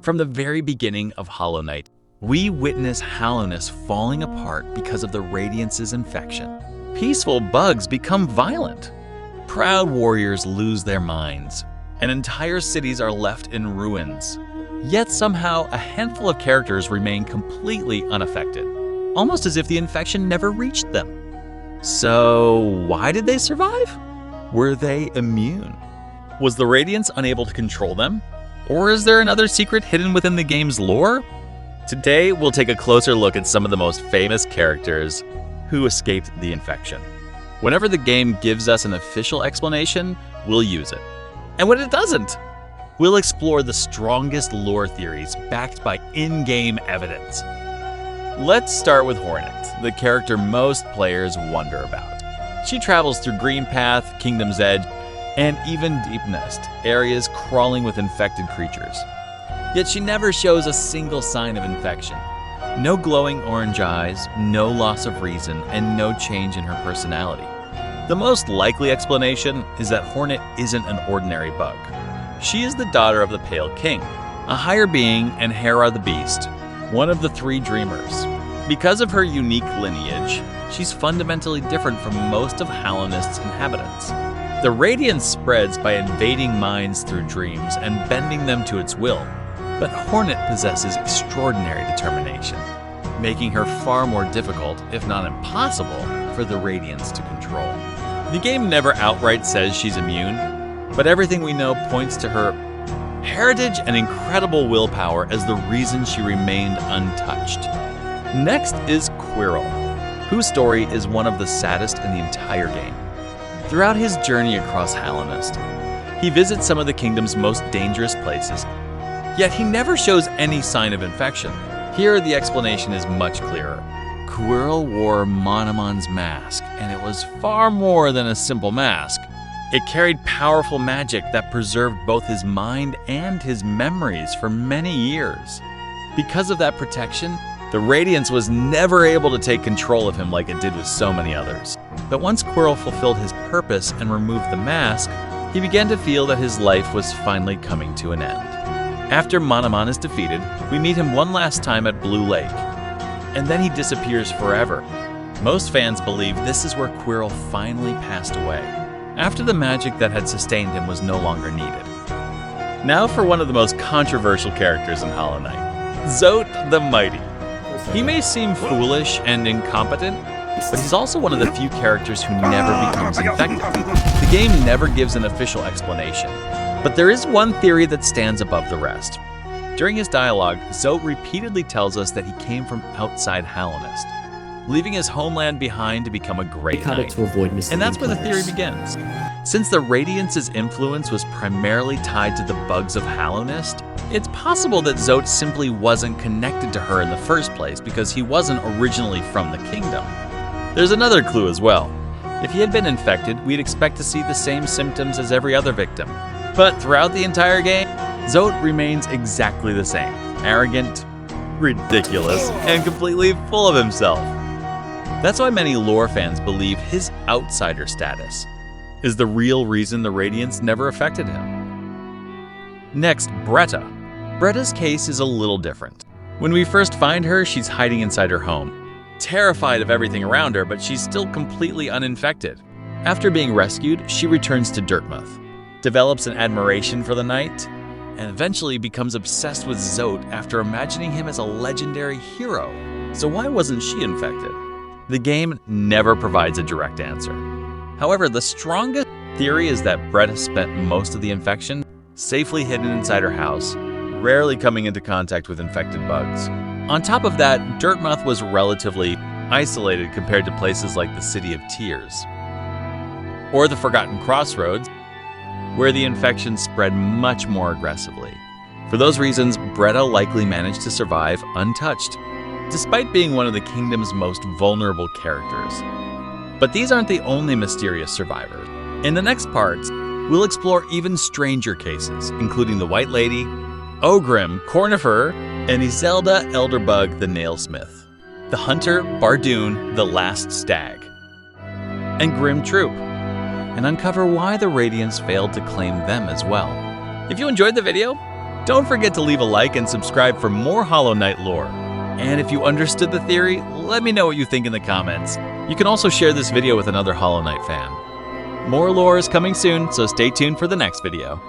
From the very beginning of Hollow Knight, we witness Hallownest falling apart because of the Radiance's infection. Peaceful bugs become violent. Proud warriors lose their minds, and entire cities are left in ruins. Yet somehow, a handful of characters remain completely unaffected, almost as if the infection never reached them. So, why did they survive? Were they immune? Was the Radiance unable to control them? Or is there another secret hidden within the game's lore? Today, we'll take a closer look at some of the most famous characters who escaped the infection. Whenever the game gives us an official explanation, we'll use it. And when it doesn't, we'll explore the strongest lore theories backed by in-game evidence. Let's start with Hornet, the character most players wonder about. She travels through Green Path, Kingdom's Edge, and even Deep Nest, areas crawling with infected creatures. Yet she never shows a single sign of infection. No glowing orange eyes, no loss of reason, and no change in her personality. The most likely explanation is that Hornet isn't an ordinary bug. She is the daughter of the Pale King, a higher being, and Hera the Beast, one of the three Dreamers. Because of her unique lineage, she's fundamentally different from most of Hallownest's inhabitants. The Radiance spreads by invading minds through dreams and bending them to its will, but Hornet possesses extraordinary determination, making her far more difficult, if not impossible, for the Radiance to control. The game never outright says she's immune, but everything we know points to her heritage and incredible willpower as the reason she remained untouched. Next is Quirrel, whose story is one of the saddest in the entire game. Throughout his journey across Hallownest, he visits some of the kingdom's most dangerous places, yet he never shows any sign of infection. Here, the explanation is much clearer. Quirrel wore Monomon's mask, and it was far more than a simple mask. It carried powerful magic that preserved both his mind and his memories for many years. Because of that protection, the Radiance was never able to take control of him like it did with so many others. But once Quirrel fulfilled his purpose and removed the mask, he began to feel that his life was finally coming to an end. After Monomon is defeated, we meet him one last time at Blue Lake, and then he disappears forever. Most fans believe this is where Quirrel finally passed away, after the magic that had sustained him was no longer needed. Now for one of the most controversial characters in Hollow Knight, Zote the Mighty. He may seem foolish and incompetent, but he's also one of the few characters who never becomes infected. The game never gives an official explanation, but there is one theory that stands above the rest. During his dialogue, Zote repeatedly tells us that he came from outside Hallownest, leaving his homeland behind to become a Grey Knight. And that's where the theory begins. Since the Radiance's influence was primarily tied to the bugs of Hallownest, it's possible that Zote simply wasn't connected to her in the first place because he wasn't originally from the kingdom. There's another clue as well. If he had been infected, we'd expect to see the same symptoms as every other victim. But throughout the entire game, Zote remains exactly the same. Arrogant, ridiculous, and completely full of himself. That's why many lore fans believe his outsider status is the real reason the Radiance never affected him. Next, Bretta. Bretta's case is a little different. When we first find her, she's hiding inside her home, terrified of everything around her, but she's still completely uninfected. After being rescued, she returns to Dirtmouth, develops an admiration for the knight, and eventually becomes obsessed with Zote after imagining him as a legendary hero. So why wasn't she infected? The game never provides a direct answer. However, the strongest theory is that Bretta spent most of the infection safely hidden inside her house, rarely coming into contact with infected bugs. On top of that, Dirtmouth was relatively isolated compared to places like the City of Tears, or the Forgotten Crossroads, where the infection spread much more aggressively. For those reasons, Bretta likely managed to survive untouched, despite being one of the kingdom's most vulnerable characters. But these aren't the only mysterious survivors. In the next parts, we'll explore even stranger cases, including the White Lady, Ogrim, Cornifer, and Iselda Elderbug the Nailsmith, the Hunter Bardoon the Last Stag, and Grim Troop, and uncover why the Radiance failed to claim them as well. If you enjoyed the video, Don't forget to leave a like and subscribe for more Hollow Knight lore. And if you understood the theory, let me know what you think in the comments. You can also share this video with another Hollow Knight fan. More lore is coming soon, so stay tuned for the next video.